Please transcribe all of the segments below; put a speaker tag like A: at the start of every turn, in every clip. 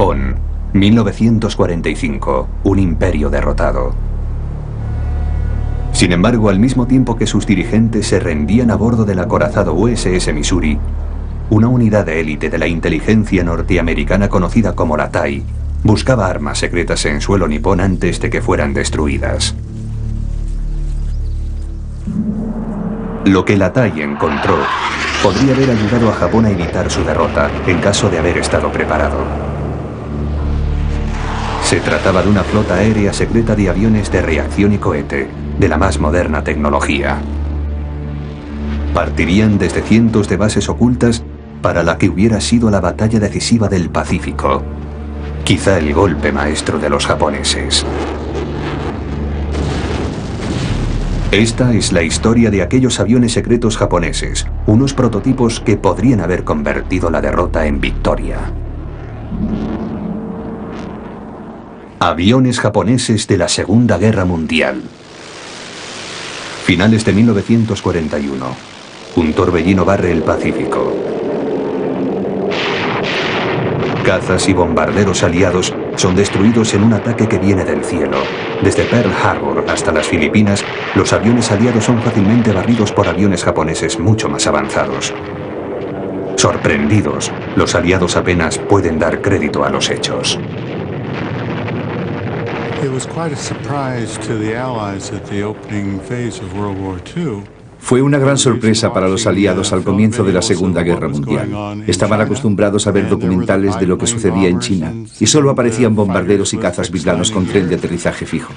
A: Japón, 1945, un imperio derrotado. Sin embargo, al mismo tiempo que sus dirigentes se rendían a bordo del acorazado USS Missouri, una unidad de élite de la inteligencia norteamericana conocida como la TAI buscaba armas secretas en suelo nipón antes de que fueran destruidas. Lo que la TAI encontró podría haber ayudado a Japón a evitar su derrota en caso de haber estado preparado. Se trataba de una flota aérea secreta de aviones de reacción y cohete, de la más moderna tecnología. Partirían desde cientos de bases ocultas para la que hubiera sido la batalla decisiva del Pacífico, quizá el golpe maestro de los japoneses. Esta es la historia de aquellos aviones secretos japoneses, unos prototipos que podrían haber convertido la derrota en victoria. Aviones japoneses de la Segunda Guerra Mundial. Finales de 1941. Un torbellino barre el Pacífico. Cazas y bombarderos aliados son destruidos en un ataque que viene del cielo. Desde Pearl Harbor hasta las Filipinas, los aviones aliados son fácilmente barridos por aviones japoneses mucho más avanzados. Sorprendidos, los aliados apenas pueden dar crédito a los hechos.
B: Fue una gran sorpresa para los aliados al comienzo de la Segunda Guerra Mundial. Estaban acostumbrados a ver documentales de lo que sucedía en China y solo aparecían bombarderos y cazas biplanos con tren de aterrizaje fijo.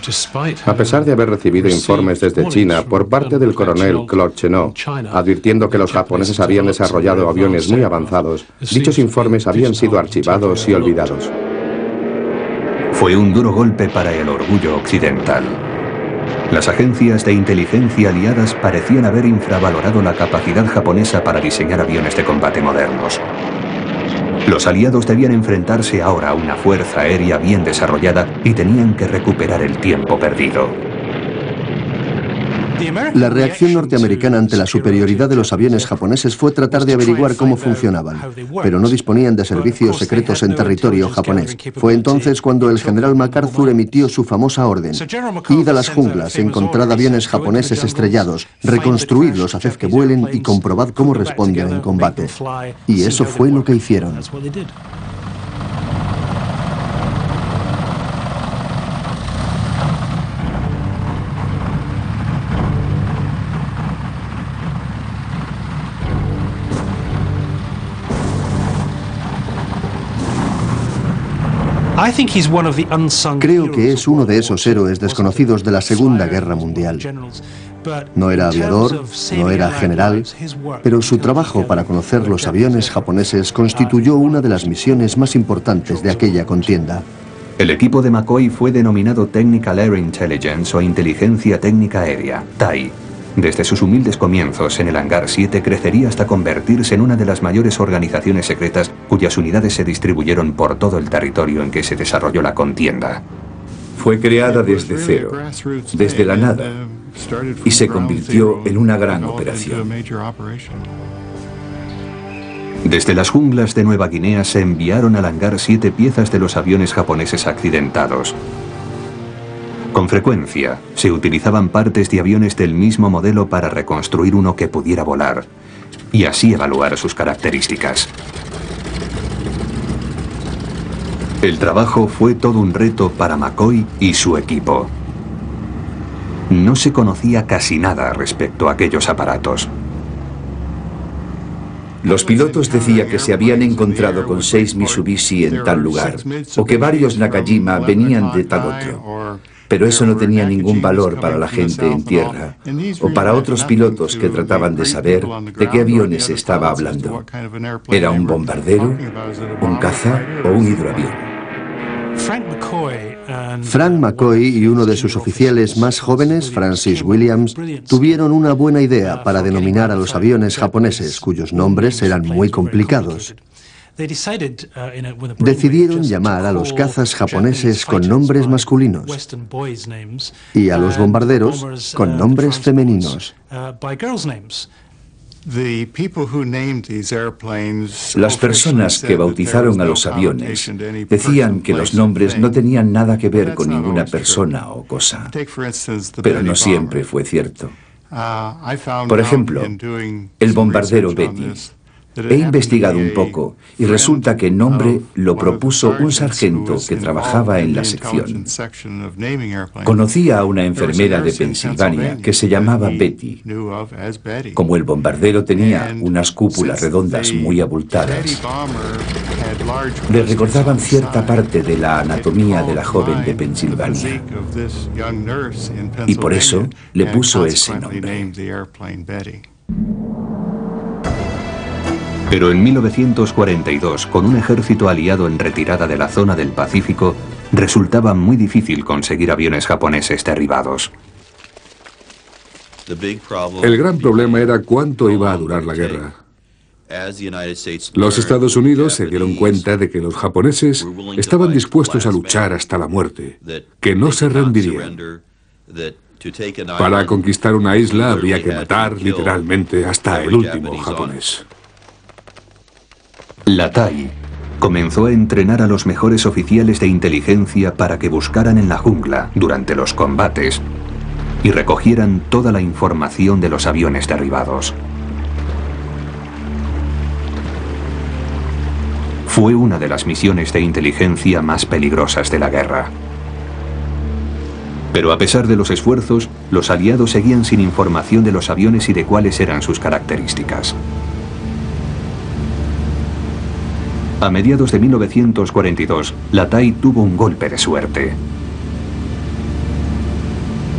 C: A pesar de haber recibido informes desde China por parte del coronel Claude Chennault, advirtiendo que los japoneses habían desarrollado aviones muy avanzados, dichos informes habían sido archivados y olvidados.
A: Fue un duro golpe para el orgullo occidental. Las agencias de inteligencia aliadas parecían haber infravalorado la capacidad japonesa para diseñar aviones de combate modernos. Los aliados debían enfrentarse ahora a una fuerza aérea bien desarrollada y tenían que recuperar el tiempo perdido.
D: La reacción norteamericana ante la superioridad de los aviones japoneses fue tratar de averiguar cómo funcionaban, pero no disponían de servicios secretos en territorio japonés. Fue entonces cuando el general MacArthur emitió su famosa orden: id a las junglas, encontrad aviones japoneses estrellados, reconstruidlos, haced que vuelen y comprobad cómo responden en combate. Y eso fue lo que hicieron. Creo que es uno de esos héroes desconocidos de la Segunda Guerra Mundial. No era aviador, no era general, pero su trabajo para conocer los aviones japoneses constituyó una de las misiones más importantes de aquella contienda.
A: El equipo de McCoy fue denominado Technical Air Intelligence o Inteligencia Técnica Aérea, TAI. Desde sus humildes comienzos en el Hangar 7 crecería hasta convertirse en una de las mayores organizaciones secretas cuyas unidades se distribuyeron por todo el territorio en que se desarrolló la contienda.
B: Fue creada desde cero, desde la nada, y se convirtió en una gran operación.
A: Desde las junglas de Nueva Guinea se enviaron al Hangar 7 piezas de los aviones japoneses accidentados. Con frecuencia, se utilizaban partes de aviones del mismo modelo para reconstruir uno que pudiera volar, y así evaluar sus características. El trabajo fue todo un reto para McCoy y su equipo. No se conocía casi nada respecto a aquellos aparatos.
B: Los pilotos decían que se habían encontrado con 6 Mitsubishi en tal lugar, o que varios Nakajima venían de tal otro. Pero eso no tenía ningún valor para la gente en tierra, o para otros pilotos que trataban de saber de qué aviones se estaba hablando. ¿Era un bombardero, un caza o un hidroavión?
D: Frank McCoy y uno de sus oficiales más jóvenes, Francis Williams, tuvieron una buena idea para denominar a los aviones japoneses, cuyos nombres eran muy complicados. Decidieron llamar a los cazas japoneses con nombres masculinos y a los bombarderos con nombres femeninos.
B: Las personas que bautizaron a los aviones decían que los nombres no tenían nada que ver con ninguna persona o cosa, pero no siempre fue cierto. Por ejemplo, el bombardero Betty. He investigado un poco y resulta que el nombre lo propuso un sargento que trabajaba en la sección. Conocía a una enfermera de Pensilvania que se llamaba Betty. Como el bombardero tenía unas cúpulas redondas muy abultadas, le recordaban cierta parte de la anatomía de la joven de Pensilvania. Y por eso le puso ese nombre.
A: Pero en 1942, con un ejército aliado en retirada de la zona del Pacífico, resultaba muy difícil conseguir aviones japoneses derribados.
E: El gran problema era cuánto iba a durar la guerra. Los Estados Unidos se dieron cuenta de que los japoneses estaban dispuestos a luchar hasta la muerte, que no se rendirían. Para conquistar una isla habría que matar literalmente hasta el último japonés.
A: La TAI comenzó a entrenar a los mejores oficiales de inteligencia para que buscaran en la jungla durante los combates y recogieran toda la información de los aviones derribados. Fue una de las misiones de inteligencia más peligrosas de la guerra. Pero a pesar de los esfuerzos, los aliados seguían sin información de los aviones y de cuáles eran sus características. A mediados de 1942, la TAI tuvo un golpe de suerte.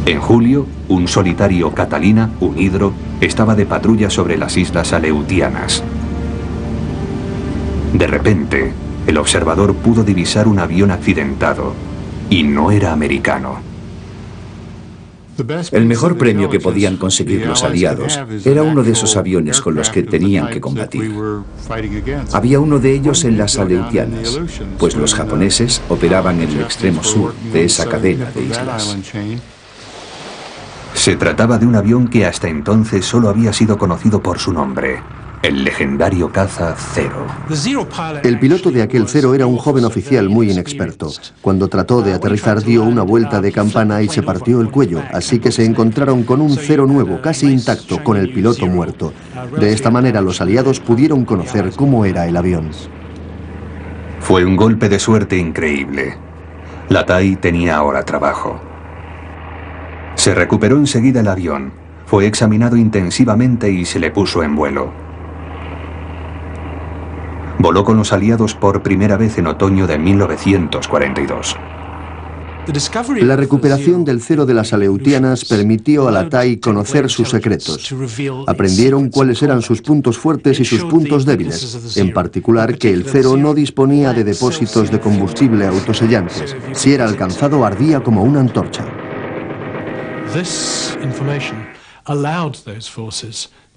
A: En julio, un solitario Catalina, un hidro, estaba de patrulla sobre las islas Aleutianas. De repente, el observador pudo divisar un avión accidentado, y no era americano.
B: El mejor premio que podían conseguir los aliados era uno de esos aviones con los que tenían que combatir. Había uno de ellos en las Aleutianas, pues los japoneses operaban en el extremo sur de esa cadena de islas.
A: Se trataba de un avión que hasta entonces solo había sido conocido por su nombre, el legendario caza Zero.
D: El piloto de aquel Zero era un joven oficial muy inexperto. Cuando trató de aterrizar dio una vuelta de campana y se partió el cuello, así que se encontraron con un Zero nuevo, casi intacto, con el piloto muerto. De esta manera los aliados pudieron conocer cómo era el avión.
A: Fue un golpe de suerte increíble. La TAI tenía ahora trabajo. Se recuperó enseguida el avión, fue examinado intensivamente y se le puso en vuelo. Voló con los aliados por primera vez en otoño de 1942.
D: La recuperación del Zero de las Aleutianas permitió a la TAI conocer sus secretos. Aprendieron cuáles eran sus puntos fuertes y sus puntos débiles, en particular que el Zero no disponía de depósitos de combustible autosellantes. Si era alcanzado, ardía como una antorcha.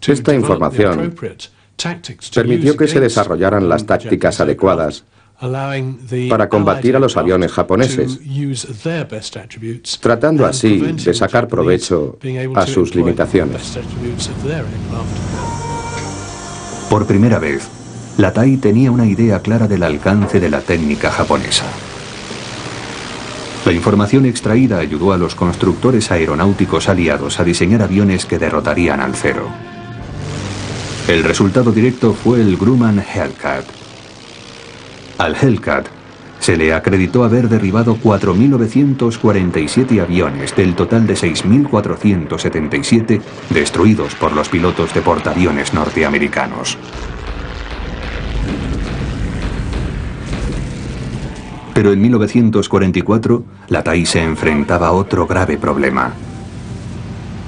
C: Esta información permitió que se desarrollaran las tácticas adecuadas para combatir a los aviones japoneses, tratando así de sacar provecho a sus limitaciones.
A: Por primera vez, la TAI tenía una idea clara del alcance de la técnica japonesa. La información extraída ayudó a los constructores aeronáuticos aliados a diseñar aviones que derrotarían al Zero. El resultado directo fue el Grumman Hellcat. Al Hellcat se le acreditó haber derribado 4.947 aviones del total de 6.477 destruidos por los pilotos de portaaviones norteamericanos. Pero en 1944, la TAI se enfrentaba a otro grave problema.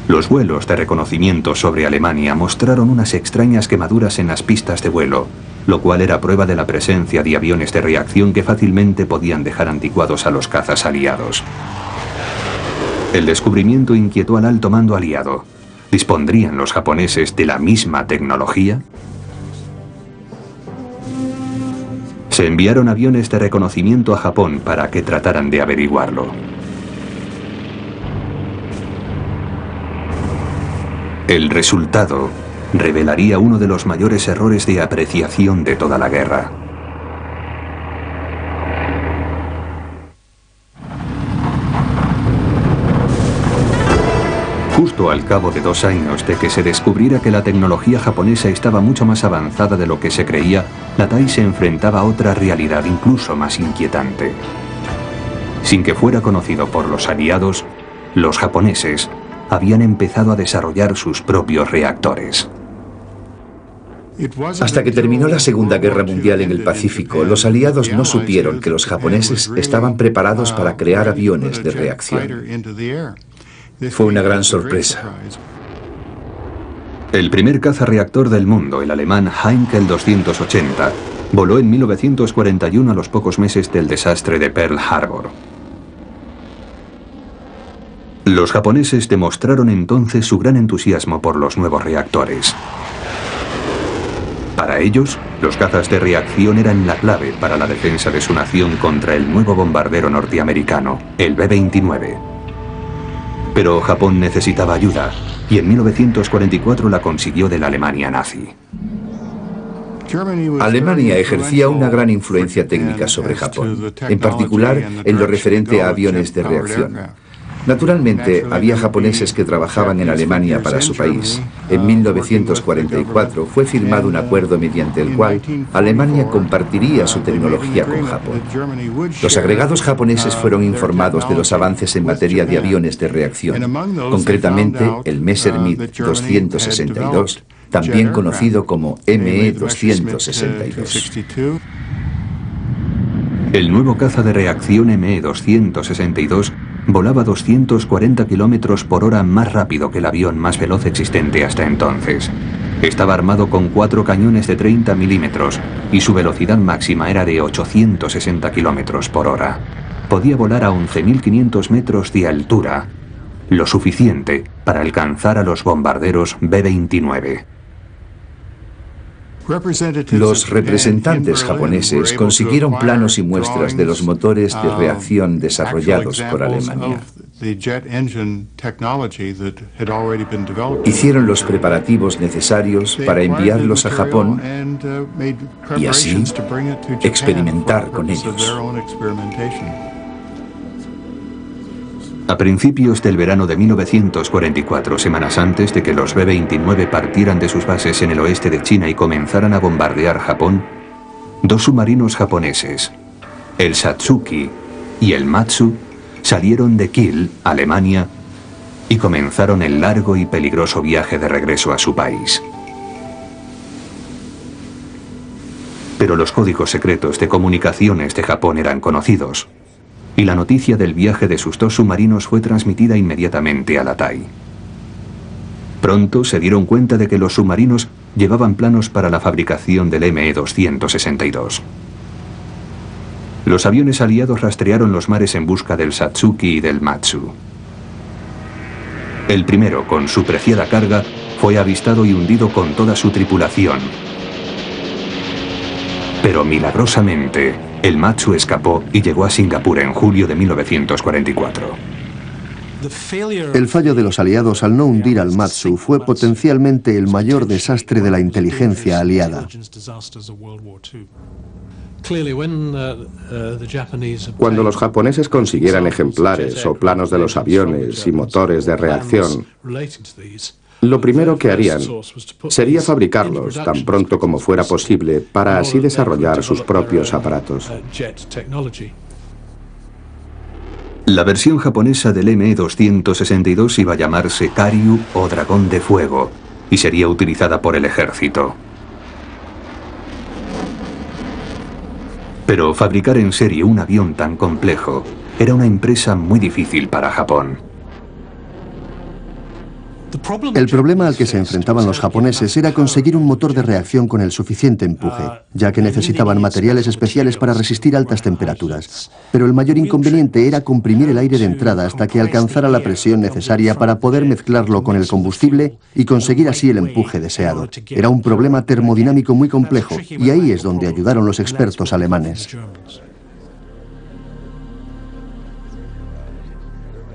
A: Los vuelos de reconocimiento sobre Alemania mostraron unas extrañas quemaduras en las pistas de vuelo, lo cual era prueba de la presencia de aviones de reacción que fácilmente podían dejar anticuados a los cazas aliados. El descubrimiento inquietó al alto mando aliado. ¿Dispondrían los japoneses de la misma tecnología? Se enviaron aviones de reconocimiento a Japón para que trataran de averiguarlo. El resultado revelaría uno de los mayores errores de apreciación de toda la guerra. Justo al cabo de 2 años de que se descubriera que la tecnología japonesa estaba mucho más avanzada de lo que se creía, la TIE se enfrentaba a otra realidad incluso más inquietante. Sin que fuera conocido por los aliados, los japoneses habían empezado a desarrollar sus propios reactores.
B: Hasta que terminó la Segunda Guerra Mundial en el Pacífico, los aliados no supieron que los japoneses estaban preparados para crear aviones de reacción. Fue una gran sorpresa.
A: El primer caza-reactor del mundo, el alemán Heinkel 280, voló en 1941 a los pocos meses del desastre de Pearl Harbor. Los japoneses demostraron entonces su gran entusiasmo por los nuevos reactores. Para ellos, los cazas de reacción eran la clave para la defensa de su nación contra el nuevo bombardero norteamericano, el B-29. Pero Japón necesitaba ayuda, y en 1944 la consiguió de la Alemania nazi.
B: Alemania ejercía una gran influencia técnica sobre Japón, en particular en lo referente a aviones de reacción. Naturalmente, había japoneses que trabajaban en Alemania para su país. En 1944 fue firmado un acuerdo mediante el cual Alemania compartiría su tecnología con Japón. Los agregados japoneses fueron informados de los avances en materia de aviones de reacción, concretamente el Messerschmitt 262, también conocido como ME-262.
A: El nuevo caza de reacción ME-262 volaba 240 km por hora más rápido que el avión más veloz existente hasta entonces. Estaba armado con 4 cañones de 30 milímetros y su velocidad máxima era de 860 km por hora. Podía volar a 11.500 metros de altura, lo suficiente para alcanzar a los bombarderos B-29.
B: Los representantes japoneses consiguieron planos y muestras de los motores de reacción desarrollados por Alemania. Hicieron los preparativos necesarios para enviarlos a Japón y así experimentar con ellos.
A: A principios del verano de 1944, semanas antes de que los B-29 partieran de sus bases en el oeste de China y comenzaran a bombardear Japón, 2 submarinos japoneses, el Satsuki y el Matsu, salieron de Kiel, Alemania, y comenzaron el largo y peligroso viaje de regreso a su país. Pero los códigos secretos de comunicaciones de Japón eran conocidos, y la noticia del viaje de sus 2 submarinos fue transmitida inmediatamente a la TIE. Pronto se dieron cuenta de que los submarinos llevaban planos para la fabricación del ME-262. Los aviones aliados rastrearon los mares en busca del Satsuki y del Matsu. El primero, con su preciada carga, fue avistado y hundido con toda su tripulación. Pero milagrosamente, el Matsu escapó y llegó a Singapur en julio de 1944.
D: El fallo de los aliados al no hundir al Matsu fue potencialmente el mayor desastre de la inteligencia aliada.
C: Cuando los japoneses consiguieran ejemplares o planos de los aviones y motores de reacción, lo primero que harían sería fabricarlos tan pronto como fuera posible para así desarrollar sus propios aparatos.
A: La versión japonesa del ME-262 iba a llamarse Karyu o Dragón de Fuego y sería utilizada por el ejército. Pero fabricar en serie un avión tan complejo era una empresa muy difícil para Japón.
D: El problema al que se enfrentaban los japoneses era conseguir un motor de reacción con el suficiente empuje, ya que necesitaban materiales especiales para resistir altas temperaturas. Pero el mayor inconveniente era comprimir el aire de entrada hasta que alcanzara la presión necesaria para poder mezclarlo con el combustible y conseguir así el empuje deseado. Era un problema termodinámico muy complejo, y ahí es donde ayudaron los expertos alemanes.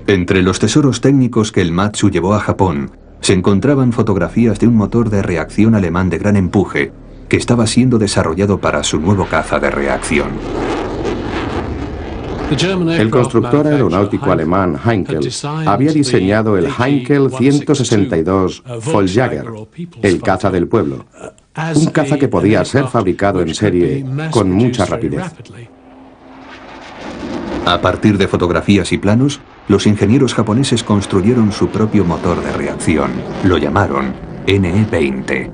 D: Entre los tesoros técnicos que el Matsu llevó a Japón,
A: se encontraban fotografías de un motor de reacción alemán de gran empuje que estaba siendo desarrollado para su nuevo caza de reacción.
C: El constructor aeronáutico alemán Heinkel había diseñado el Heinkel 162 Volksjäger, el caza del pueblo, un caza que podía ser fabricado en serie con mucha rapidez.
A: A partir de fotografías y planos, los ingenieros japoneses construyeron su propio motor de reacción. Lo llamaron NE-20.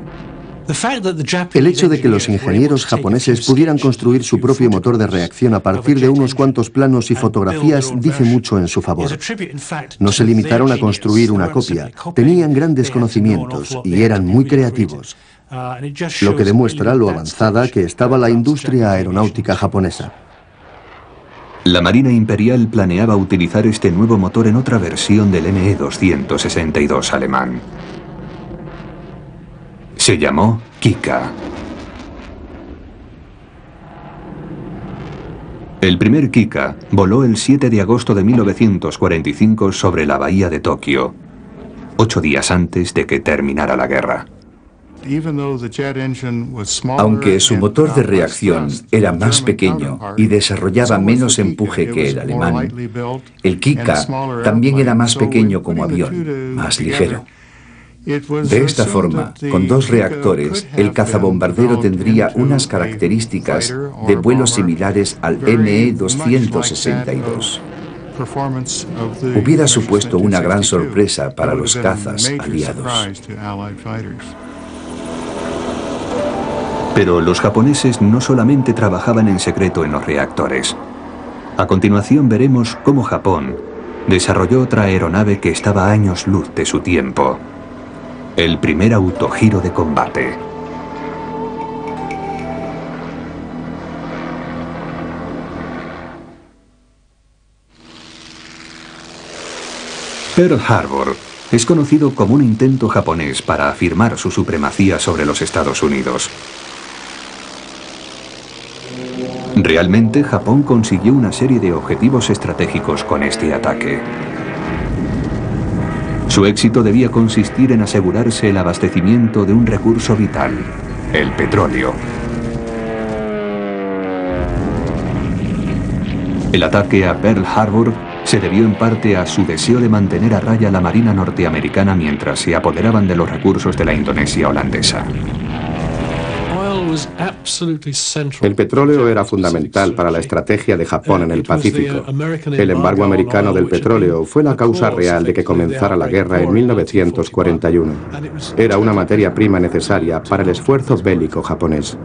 D: El hecho de que los ingenieros japoneses pudieran construir su propio motor de reacción a partir de unos cuantos planos y fotografías dice mucho en su favor. No se limitaron a construir una copia, tenían grandes conocimientos y eran muy creativos, lo que demuestra lo avanzada que estaba la industria aeronáutica japonesa.
A: La Marina Imperial planeaba utilizar este nuevo motor en otra versión del ME-262 alemán. Se llamó Kika. El primer Kika voló el 7 de agosto de 1945 sobre la bahía de Tokio, 8 días antes de que terminara la guerra.
B: Aunque su motor de reacción era más pequeño y desarrollaba menos empuje que el alemán, el Kika también era más pequeño como avión, más ligero. De esta forma, con dos reactores, el cazabombardero tendría unas características de vuelo similares al ME-262. Hubiera supuesto una gran sorpresa para los cazas aliados.
A: Pero los japoneses no solamente trabajaban en secreto en los reactores. A continuación veremos cómo Japón desarrolló otra aeronave que estaba a años luz de su tiempo. El primer autogiro de combate. Pearl Harbor es conocido como un intento japonés para afirmar su supremacía sobre los Estados Unidos. Realmente, Japón consiguió una serie de objetivos estratégicos con este ataque. Su éxito debía consistir en asegurarse el abastecimiento de un recurso vital, el petróleo. El ataque a Pearl Harbor se debió en parte a su deseo de mantener a raya la Marina norteamericana mientras se apoderaban de los recursos de la Indonesia holandesa.
C: El petróleo era fundamental para la estrategia de Japón en el Pacífico. El embargo americano del petróleo fue la causa real de que comenzara la guerra en 1941. Era una materia prima necesaria para el esfuerzo bélico japonés.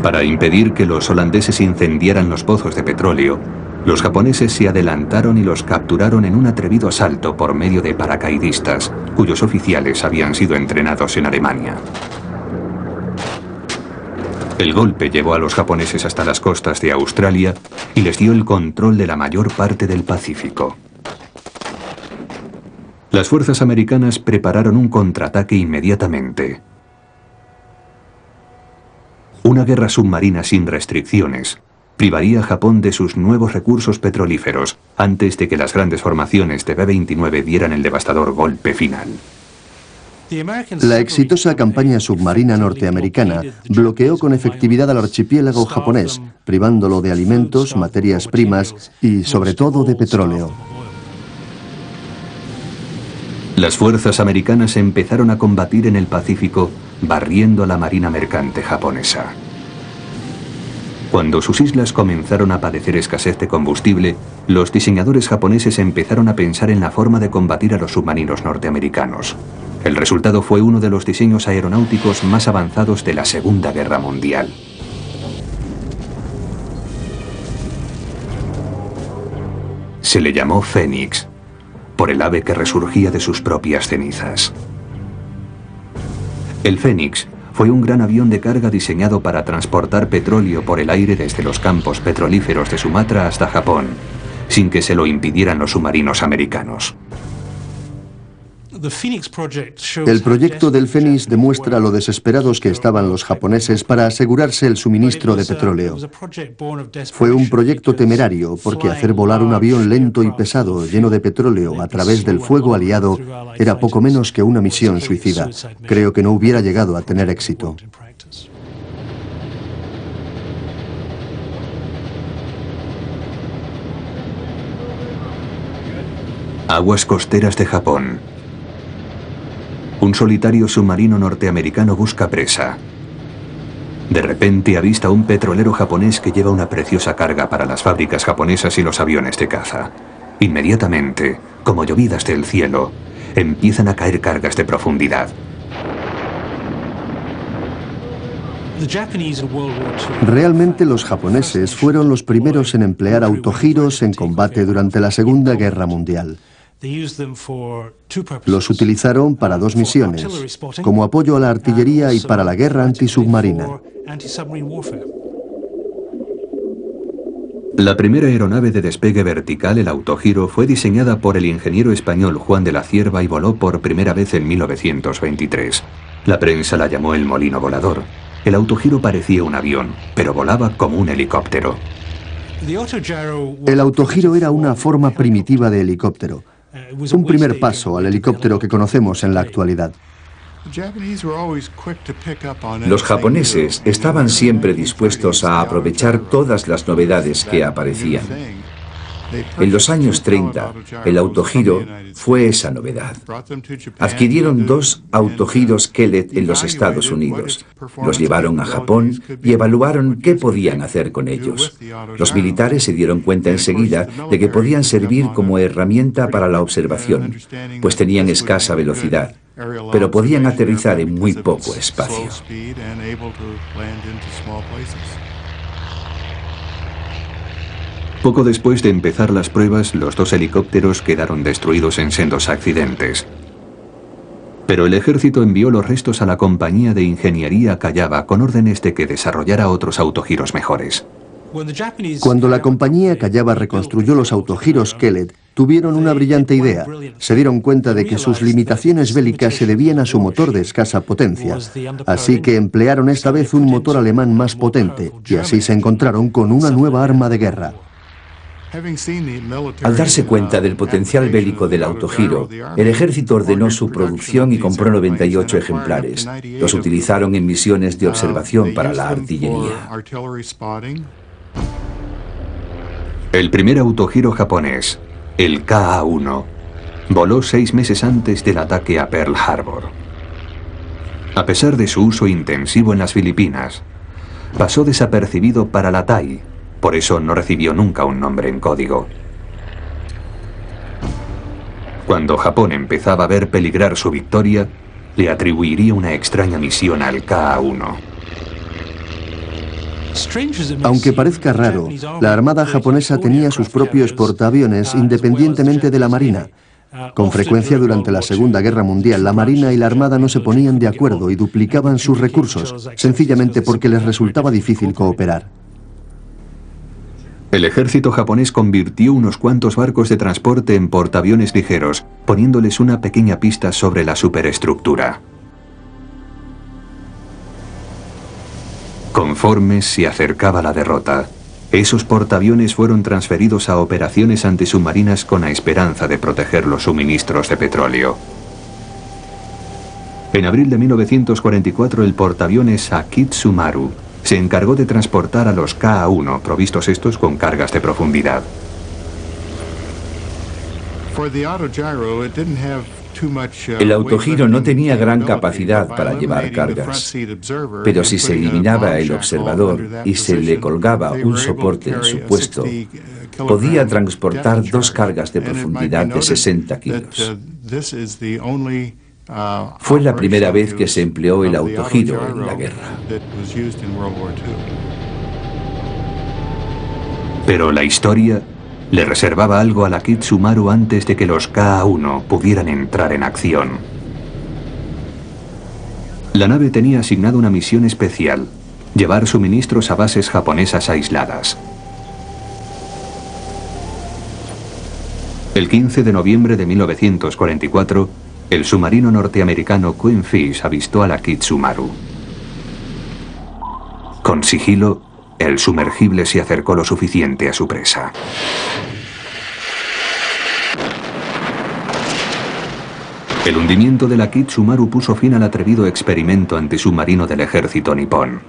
A: Para impedir que los holandeses incendiaran los pozos de petróleo, los japoneses se adelantaron y los capturaron en un atrevido asalto por medio de paracaidistas, cuyos oficiales habían sido entrenados en Alemania. El golpe llevó a los japoneses hasta las costas de Australia y les dio el control de la mayor parte del Pacífico. Las fuerzas americanas prepararon un contraataque inmediatamente. Una guerra submarina sin restricciones privaría a Japón de sus nuevos recursos petrolíferos antes de que las grandes formaciones de B-29 dieran el devastador golpe final.
D: La exitosa campaña submarina norteamericana bloqueó con efectividad al archipiélago japonés, privándolo de alimentos, materias primas y, sobre todo, de petróleo.
A: Las fuerzas americanas empezaron a combatir en el Pacífico, barriendo a la marina mercante japonesa. Cuando sus islas comenzaron a padecer escasez de combustible, los diseñadores japoneses empezaron a pensar en la forma de combatir a los submarinos norteamericanos. El resultado fue uno de los diseños aeronáuticos más avanzados de la Segunda Guerra Mundial. Se le llamó Fénix, por el ave que resurgía de sus propias cenizas. El Fénix fue un gran avión de carga diseñado para transportar petróleo por el aire desde los campos petrolíferos de Sumatra hasta Japón, sin que se lo impidieran los submarinos americanos.
D: El proyecto del Fénix demuestra lo desesperados que estaban los japoneses para asegurarse el suministro de petróleo. Fue un proyecto temerario porque hacer volar un avión lento y pesado lleno de petróleo a través del fuego aliado era poco menos que una misión suicida. Creo que no hubiera llegado a tener éxito.
A: Aguas costeras de Japón. Un solitario submarino norteamericano busca presa. De repente avista un petrolero japonés que lleva una preciosa carga para las fábricas japonesas y los aviones de caza. Inmediatamente, como llovidas del cielo, empiezan a caer cargas de profundidad.
D: Realmente los japoneses fueron los primeros en emplear autogiros en combate durante la Segunda Guerra Mundial. Los utilizaron para dos misiones, como apoyo a la artillería y para la guerra antisubmarina.
A: La primera aeronave de despegue vertical, el autogiro, fue diseñada por el ingeniero español Juan de la Cierva y voló por primera vez en 1923. La prensa la llamó el molino volador. El autogiro parecía un avión, pero volaba como un helicóptero.
D: El autogiro era una forma primitiva de helicóptero. Un primer paso al helicóptero que conocemos en la actualidad.
B: Los japoneses estaban siempre dispuestos a aprovechar todas las novedades que aparecían. En los años 30, el autogiro fue esa novedad. Adquirieron dos autogiros Kellett en los Estados Unidos. Los llevaron a Japón y evaluaron qué podían hacer con ellos. Los militares se dieron cuenta enseguida de que podían servir como herramienta para la observación, pues tenían escasa velocidad, pero podían aterrizar en muy poco espacio.
A: Poco después de empezar las pruebas, los dos helicópteros quedaron destruidos en sendos accidentes. Pero el ejército envió los restos a la compañía de ingeniería Kayaba con órdenes de que desarrollara otros autogiros mejores.
D: Cuando la compañía Kayaba reconstruyó los autogiros Kellett, tuvieron una brillante idea. Se dieron cuenta de que sus limitaciones bélicas se debían a su motor de escasa potencia. Así que emplearon esta vez un motor alemán más potente, y así se encontraron con una nueva arma de guerra.
B: Al darse cuenta del potencial bélico del autogiro, el ejército ordenó su producción y compró 98 ejemplares. Los utilizaron en misiones de observación para la artillería.
A: El primer autogiro japonés, el KA-1, voló 6 meses antes del ataque a Pearl Harbor. A pesar de su uso intensivo en las Filipinas, pasó desapercibido para la TAI. Por eso no recibió nunca un nombre en código. Cuando Japón empezaba a ver peligrar su victoria, le atribuiría una extraña misión al KA-1.
D: Aunque parezca raro, la Armada japonesa tenía sus propios portaaviones independientemente de la Marina. Con frecuencia durante la Segunda Guerra Mundial, la Marina y la Armada no se ponían de acuerdo y duplicaban sus recursos, sencillamente porque les resultaba difícil cooperar.
A: El ejército japonés convirtió unos cuantos barcos de transporte en portaaviones ligeros, poniéndoles una pequeña pista sobre la superestructura. Conforme se acercaba la derrota, esos portaaviones fueron transferidos a operaciones antisubmarinas con la esperanza de proteger los suministros de petróleo. En abril de 1944, el portaaviones Akitsumaru se encargó de transportar a los KA-1, provistos estos con cargas de profundidad.
B: El autogiro no tenía gran capacidad para llevar cargas, pero si se eliminaba el observador y se le colgaba un soporte en su puesto, podía transportar 2 cargas de profundidad de 60 kilos. Fue la primera vez que se empleó el autogiro en la guerra.
A: Pero la historia le reservaba algo a la Akitsumaru antes de que los KA-1 pudieran entrar en acción. La nave tenía asignada una misión especial: llevar suministros a bases japonesas aisladas. El 15 de noviembre de 1944, el submarino norteamericano Queenfish avistó a la Kitsumaru. Con sigilo, el sumergible se acercó lo suficiente a su presa. El hundimiento de la Kitsumaru puso fin al atrevido experimento antisubmarino del ejército nipón.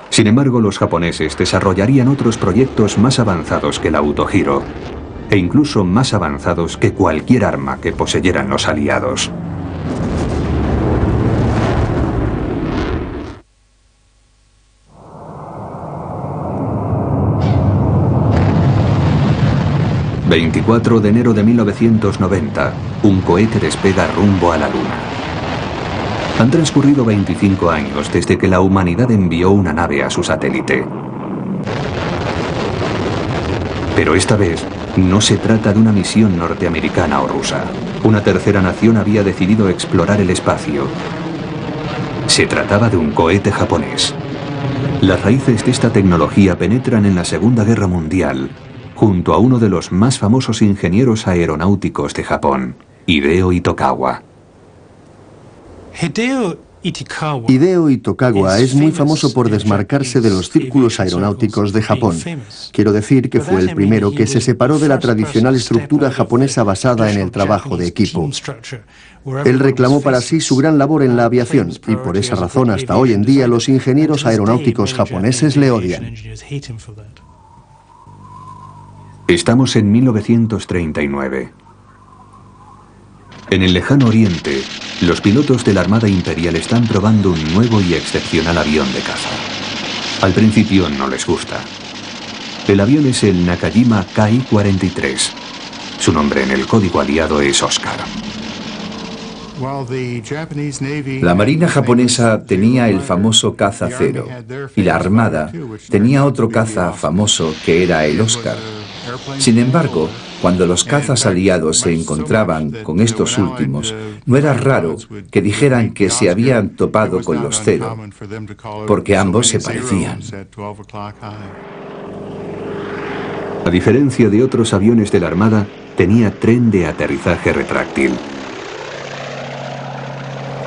A: Sin embargo, los japoneses desarrollarían otros proyectos más avanzados que el autogiro, e incluso más avanzados que cualquier arma que poseyeran los aliados. ...24 de enero de 1990... un cohete despega rumbo a la Luna. Han transcurrido 25 años desde que la humanidad envió una nave a su satélite. Pero esta vez no se trata de una misión norteamericana o rusa. Una tercera nación había decidido explorar el espacio. Se trataba de un cohete japonés. Las raíces de esta tecnología penetran en la Segunda Guerra Mundial, junto a uno de los más famosos ingenieros aeronáuticos de Japón, Hideo Itokawa.
D: Hideo Itokawa es muy famoso por desmarcarse de los círculos aeronáuticos de Japón. Quiero decir que fue el primero que se separó de la tradicional estructura japonesa basada en el trabajo de equipo. Él reclamó para sí su gran labor en la aviación y por esa razón hasta hoy en día los ingenieros aeronáuticos japoneses le odian.
A: Estamos en 1939. En el lejano oriente, los pilotos de la Armada Imperial están probando un nuevo y excepcional avión de caza. Al principio no les gusta. El avión es el Nakajima Ki-43. Su nombre en el código aliado es Oscar.
B: La Marina japonesa tenía el famoso caza Zero y la Armada tenía otro caza famoso que era el Oscar. Sin embargo, cuando los cazas aliados se encontraban con estos últimos, no era raro que dijeran que se habían topado con los Zero, porque ambos se parecían.
A: A diferencia de otros aviones de la Armada, tenía tren de aterrizaje retráctil.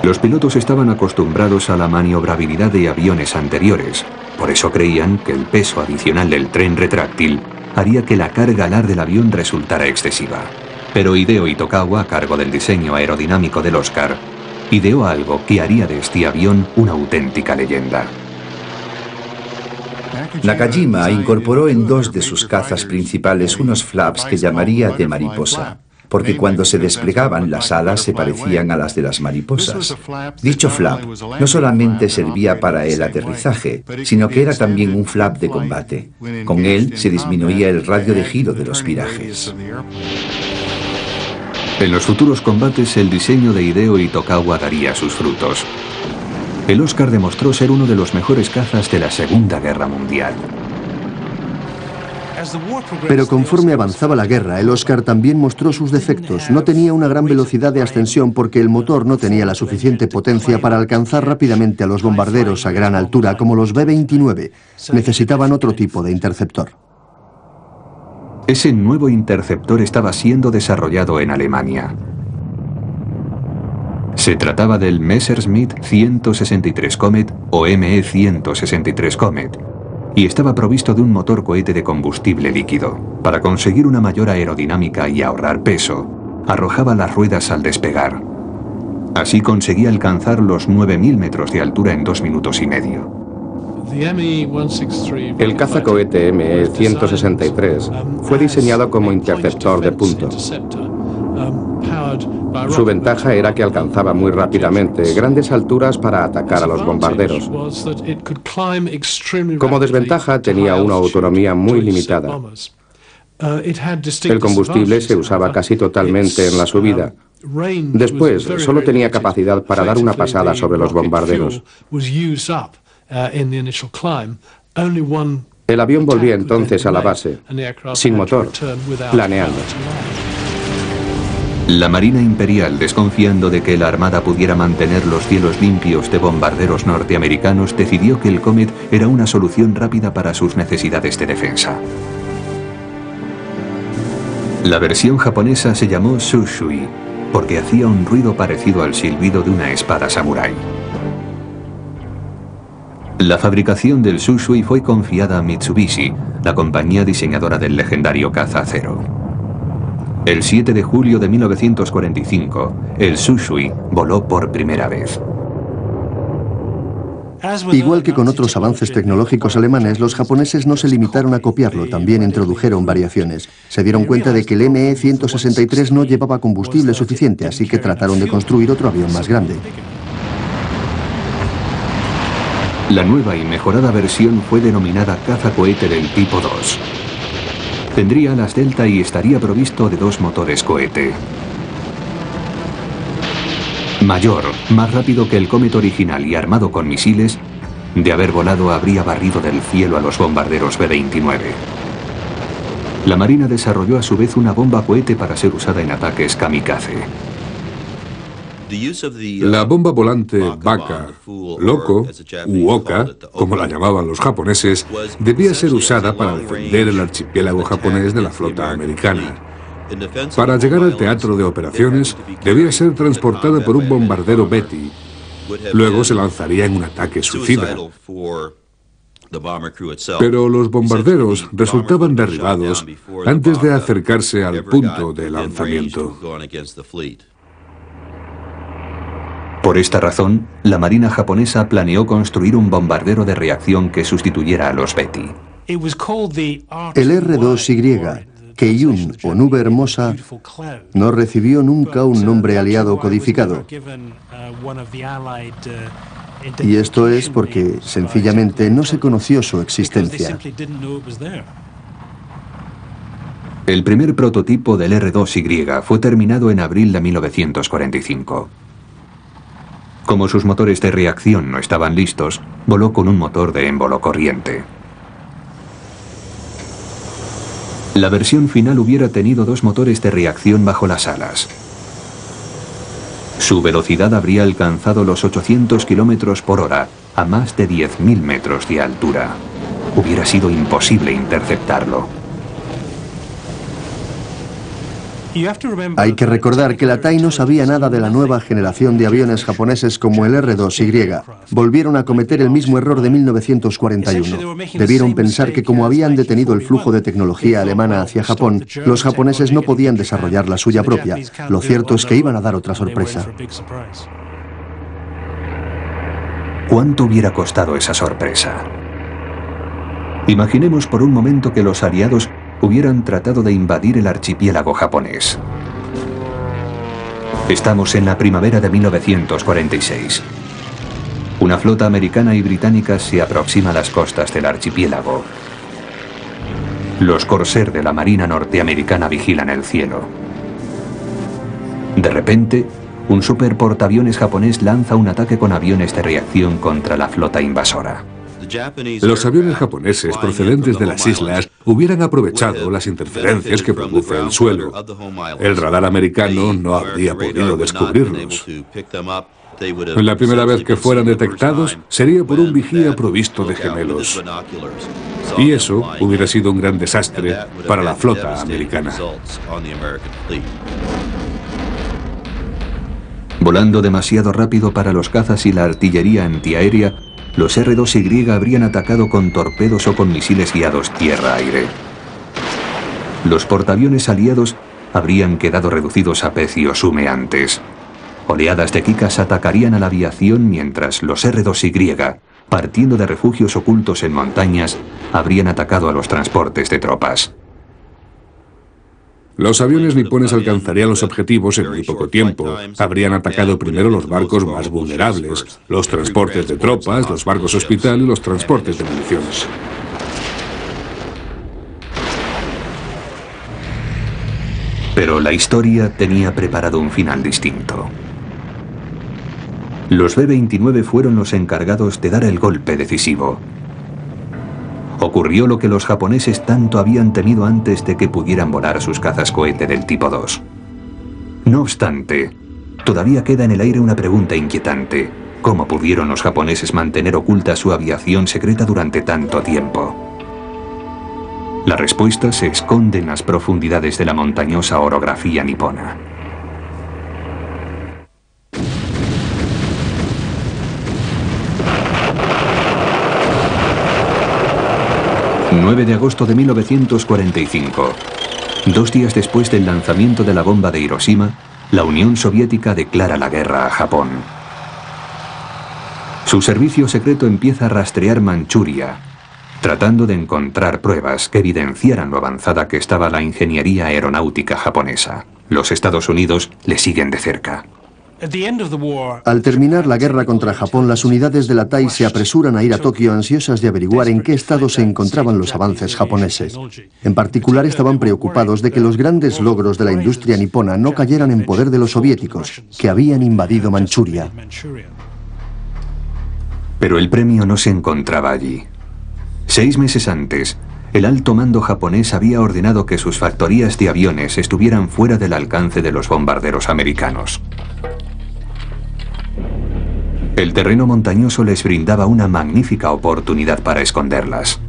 A: Los pilotos estaban acostumbrados a la maniobrabilidad de aviones anteriores, por eso creían que el peso adicional del tren retráctil haría que la carga alar del avión resultara excesiva. Pero Hideo Itokawa, a cargo del diseño aerodinámico del Oscar, ideó algo que haría de este avión una auténtica leyenda.
B: Nakajima incorporó en dos de sus cazas principales unos flaps que llamaría de mariposa, porque cuando se desplegaban las alas se parecían a las de las mariposas. Dicho flap no solamente servía para el aterrizaje, sino que era también un flap de combate. Con él se disminuía el radio de giro de los virajes.
A: En los futuros combates, el diseño de Hideo Itokawa daría sus frutos. El Oscar demostró ser uno de los mejores cazas de la Segunda Guerra Mundial.
D: Pero conforme avanzaba la guerra, el Oscar también mostró sus defectos. No tenía una gran velocidad de ascensión porque el motor no tenía la suficiente potencia para alcanzar rápidamente a los bombarderos a gran altura como los B-29. Necesitaban otro tipo de interceptor.
A: Ese nuevo interceptor estaba siendo desarrollado en Alemania. Se trataba del Messerschmitt 163 Comet o ME-163 Comet, y estaba provisto de un motor cohete de combustible líquido. Para conseguir una mayor aerodinámica y ahorrar peso, arrojaba las ruedas al despegar. Así conseguía alcanzar los 9.000 metros de altura en 2 minutos y medio.
C: El cazacohete ME-163 fue diseñado como interceptor de punto. Su ventaja era que alcanzaba muy rápidamente grandes alturas para atacar a los bombarderos. Como desventaja tenía una autonomía muy limitada. El combustible se usaba casi totalmente en la subida. Después solo tenía capacidad para dar una pasada sobre los bombarderos. El avión volvía entonces a la base, sin motor, planeando.
A: La Marina Imperial, desconfiando de que la Armada pudiera mantener los cielos limpios de bombarderos norteamericanos, decidió que el Comet era una solución rápida para sus necesidades de defensa. La versión japonesa se llamó Tsushui porque hacía un ruido parecido al silbido de una espada samurái. La fabricación del Shushui fue confiada a Mitsubishi, la compañía diseñadora del legendario caza Zero. El 7 de julio de 1945, el Shushui voló por primera vez.
D: Igual que con otros avances tecnológicos alemanes, los japoneses no se limitaron a copiarlo, también introdujeron variaciones. Se dieron cuenta de que el ME-163 no llevaba combustible suficiente, así que trataron de construir otro avión más grande.
A: La nueva y mejorada versión fue denominada caza-cohete del tipo 2. Tendría alas delta y estaría provisto de 2 motores cohete. Mayor, más rápido que el Comet original y armado con misiles, de haber volado habría barrido del cielo a los bombarderos B-29. La Marina desarrolló a su vez una bomba cohete para ser usada en ataques kamikaze.
E: La bomba volante Baka, Loco, u Oka, como la llamaban los japoneses, debía ser usada para defender el archipiélago japonés de la flota americana. Para llegar al teatro de operaciones, debía ser transportada por un bombardero Betty. Luego se lanzaría en un ataque suicida. Pero los bombarderos resultaban derribados antes de acercarse al punto de lanzamiento.
A: Por esta razón, la Marina japonesa planeó construir un bombardero de reacción que sustituyera a los Betty.
D: El R-2Y, Keiyun o Nube Hermosa, no recibió nunca un nombre aliado codificado. Y esto es porque, sencillamente, no se conoció su existencia.
A: El primer prototipo del R-2Y fue terminado en abril de 1945. Como sus motores de reacción no estaban listos, voló con un motor de émbolo corriente. La versión final hubiera tenido 2 motores de reacción bajo las alas. Su velocidad habría alcanzado los 800 km por hora a más de 10.000 metros de altura. Hubiera sido imposible interceptarlo.
D: Hay que recordar que la TAI no sabía nada de la nueva generación de aviones japoneses como el R-2Y. Volvieron a cometer el mismo error de 1941. Debieron pensar que como habían detenido el flujo de tecnología alemana hacia Japón, los japoneses no podían desarrollar la suya propia. Lo cierto es que iban a dar otra sorpresa.
A: ¿Cuánto hubiera costado esa sorpresa? Imaginemos por un momento que los aliados hubieran tratado de invadir el archipiélago japonés. Estamos en la primavera de 1946. Una flota americana y británica se aproxima a las costas del archipiélago. Los Corsair de la Marina norteamericana vigilan el cielo. De repente, un superportaaviones japonés lanza un ataque con aviones de reacción contra la flota invasora.
E: Los aviones japoneses procedentes de las islas hubieran aprovechado las interferencias que produce el suelo. El radar americano no habría podido descubrirlos. La primera vez que fueran detectados sería por un vigía provisto de gemelos. Y eso hubiera sido un gran desastre para la flota americana.
A: Volando demasiado rápido para los cazas y la artillería antiaérea, los R-2Y habrían atacado con torpedos o con misiles guiados tierra-aire. Los portaaviones aliados habrían quedado reducidos a pecios humeantes. Oleadas de Kikas atacarían a la aviación mientras los R-2Y, partiendo de refugios ocultos en montañas, habrían atacado a los transportes de tropas.
E: Los aviones nipones alcanzarían los objetivos en muy poco tiempo. Habrían atacado primero los barcos más vulnerables, los transportes de tropas, los barcos hospital y los transportes de municiones.
A: Pero la historia tenía preparado un final distinto. Los B-29 fueron los encargados de dar el golpe decisivo. Ocurrió lo que los japoneses tanto habían temido antes de que pudieran volar sus cazas cohete del tipo 2. No obstante, todavía queda en el aire una pregunta inquietante. ¿Cómo pudieron los japoneses mantener oculta su aviación secreta durante tanto tiempo? La respuesta se esconde en las profundidades de la montañosa orografía nipona. 9 de agosto de 1945. 2 días después del lanzamiento de la bomba de Hiroshima, la Unión Soviética declara la guerra a Japón. Su servicio secreto empieza a rastrear Manchuria, tratando de encontrar pruebas que evidenciaran lo avanzada que estaba la ingeniería aeronáutica japonesa. Los Estados Unidos le siguen de cerca.
D: Al terminar la guerra contra Japón, las unidades de la TAI se apresuran a ir a Tokio ansiosas de averiguar en qué estado se encontraban los avances japoneses. En particular, estaban preocupados de que los grandes logros de la industria nipona no cayeran en poder de los soviéticos, que habían invadido Manchuria.
A: Pero el premio no se encontraba allí. 6 meses antes, el alto mando japonés había ordenado que sus factorías de aviones estuvieran fuera del alcance de los bombarderos americanos. El terreno montañoso les brindaba una magnífica oportunidad para esconderlas.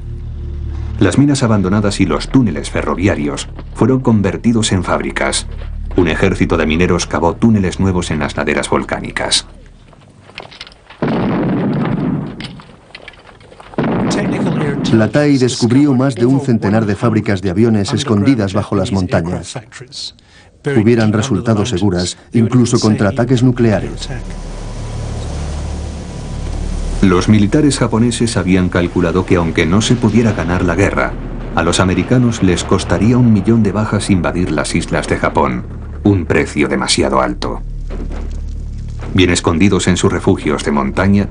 A: Las minas abandonadas y los túneles ferroviarios fueron convertidos en fábricas. Un ejército de mineros cavó túneles nuevos en las laderas volcánicas.
D: La TAI descubrió más de un centenar de fábricas de aviones escondidas bajo las montañas. Hubieran resultado seguras, incluso contra ataques nucleares.
A: Los militares japoneses habían calculado que aunque no se pudiera ganar la guerra, a los americanos les costaría 1 millón de bajas invadir las islas de Japón, un precio demasiado alto. Bien escondidos en sus refugios de montaña,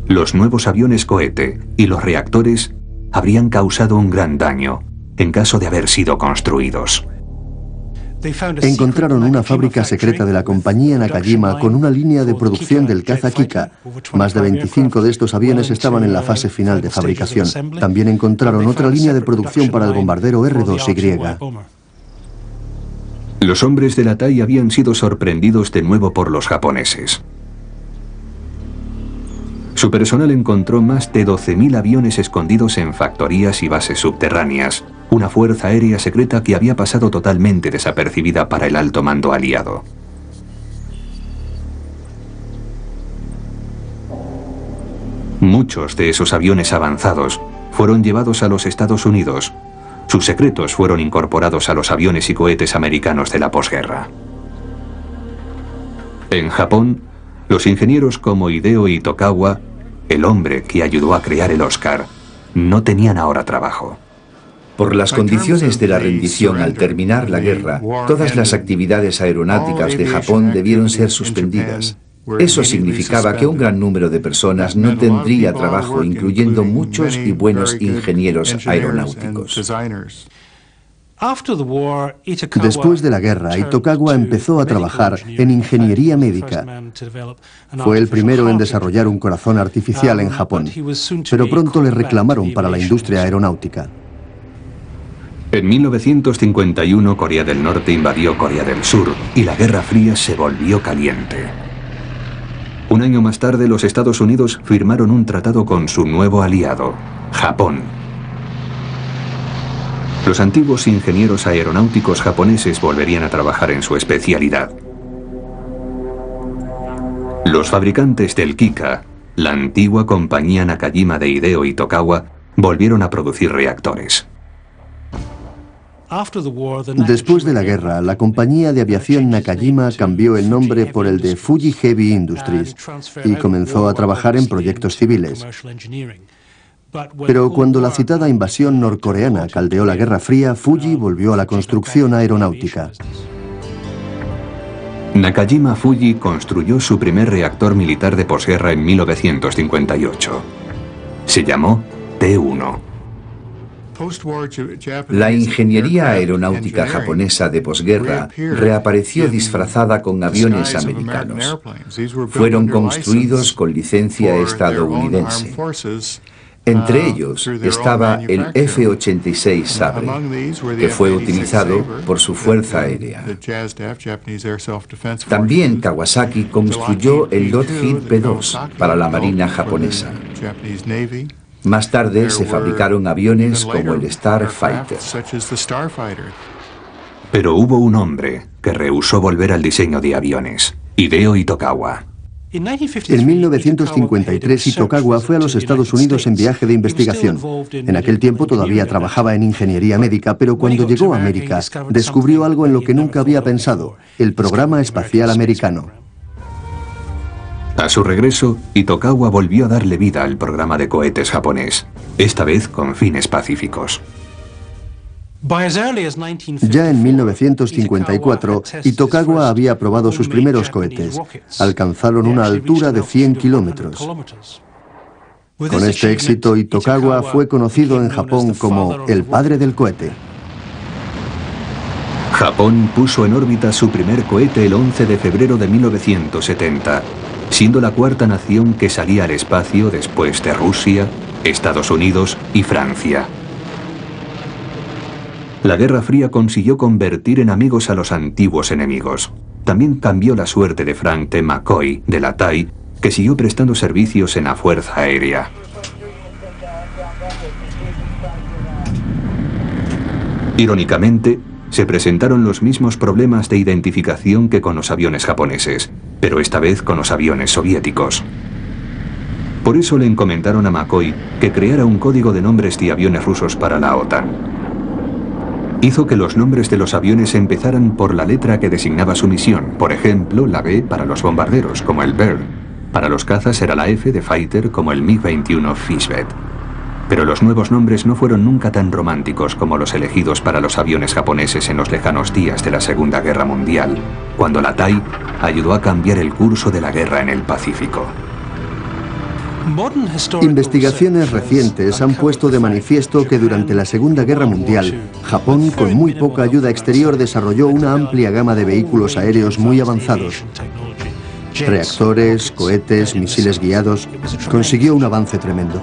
A: los nuevos aviones cohete y los reactores habrían causado un gran daño en caso de haber sido construidos.
D: Encontraron una fábrica secreta de la compañía Nakajima con una línea de producción del caza Kika. Más de 25 de estos aviones estaban en la fase final de fabricación. También encontraron otra línea de producción para el bombardero R-2Y.
A: Los hombres de la TAI habían sido sorprendidos de nuevo por los japoneses. Su personal encontró más de 12.000 aviones escondidos en factorías y bases subterráneas, una fuerza aérea secreta que había pasado totalmente desapercibida para el alto mando aliado. Muchos de esos aviones avanzados fueron llevados a los Estados Unidos. Sus secretos fueron incorporados a los aviones y cohetes americanos de la posguerra. En Japón, los ingenieros como Hideo Itokawa, el hombre que ayudó a crear el Oscar, no tenían ahora trabajo.
B: Por las condiciones de la rendición al terminar la guerra, todas las actividades aeronáuticas de Japón debieron ser suspendidas. Eso significaba que un gran número de personas no tendría trabajo, incluyendo muchos y buenos ingenieros aeronáuticos.
D: Después de la guerra, Itokawa empezó a trabajar en ingeniería médica. Fue el primero en desarrollar un corazón artificial en Japón, pero pronto le reclamaron para la industria aeronáutica.
A: En 1951, Corea del Norte invadió Corea del Sur y la Guerra Fría se volvió caliente. Un año más tarde, los Estados Unidos firmaron un tratado con su nuevo aliado, Japón. Los antiguos ingenieros aeronáuticos japoneses volverían a trabajar en su especialidad. Los fabricantes del Kika, la antigua compañía Nakajima de Hideo Itokawa, volvieron a producir reactores.
D: Después de la guerra, la compañía de aviación Nakajima cambió el nombre por el de Fuji Heavy Industries y comenzó a trabajar en proyectos civiles. Pero cuando la citada invasión norcoreana caldeó la Guerra Fría, Fuji volvió a la construcción aeronáutica.
A: Nakajima Fuji construyó su primer reactor militar de posguerra en 1958. Se llamó T-1.
B: La ingeniería aeronáutica japonesa de posguerra reapareció disfrazada con aviones americanos. Fueron construidos con licencia estadounidense. Entre ellos estaba el F-86 Sabre, que fue utilizado por su fuerza aérea. También Kawasaki construyó el Lockheed P-2 para la Marina japonesa. Más tarde se fabricaron aviones como el Starfighter.
A: Pero hubo un hombre que rehusó volver al diseño de aviones, Hideo Itokawa.
D: En 1953, Itokawa fue a los Estados Unidos en viaje de investigación. En aquel tiempo todavía trabajaba en ingeniería médica, pero cuando llegó a América, descubrió algo en lo que nunca había pensado: el programa espacial americano.
A: A su regreso, Itokawa volvió a darle vida al programa de cohetes japonés, esta vez con fines pacíficos.
D: Ya en 1954, Itokawa había probado sus primeros cohetes. Alcanzaron una altura de 100 kilómetros. Con este éxito, Itokawa fue conocido en Japón como el padre del cohete.
A: Japón puso en órbita su primer cohete el 11 de febrero de 1970, siendo la cuarta nación que salía al espacio después de Rusia, Estados Unidos y Francia. La Guerra Fría consiguió convertir en amigos a los antiguos enemigos. También cambió la suerte de Frank T. McCoy, de la TAI, que siguió prestando servicios en la Fuerza Aérea. Irónicamente, se presentaron los mismos problemas de identificación que con los aviones japoneses, pero esta vez con los aviones soviéticos. Por eso le encomendaron a McCoy que creara un código de nombres de aviones rusos para la OTAN. Hizo que los nombres de los aviones empezaran por la letra que designaba su misión, por ejemplo, la B para los bombarderos, como el Bear. Para los cazas era la F de Fighter, como el MiG-21 Fishbed. Pero los nuevos nombres no fueron nunca tan románticos como los elegidos para los aviones japoneses en los lejanos días de la Segunda Guerra Mundial, cuando la TAI ayudó a cambiar el curso de la guerra en el Pacífico.
D: Investigaciones recientes han puesto de manifiesto que durante la Segunda Guerra Mundial, Japón, con muy poca ayuda exterior, desarrolló una amplia gama de vehículos aéreos muy avanzados. Reactores, cohetes, misiles guiados. Consiguió un avance tremendo.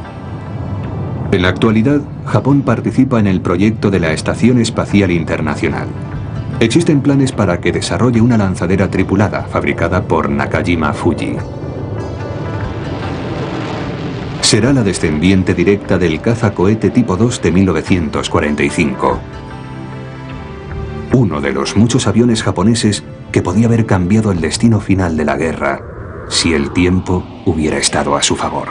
A: En la actualidad, Japón participa en el proyecto de la Estación Espacial Internacional. Existen planes para que desarrolle una lanzadera tripulada fabricada por Nakajima Fuji. Será la descendiente directa del cazacohete tipo 2 de 1945. Uno de los muchos aviones japoneses que podía haber cambiado el destino final de la guerra si el tiempo hubiera estado a su favor.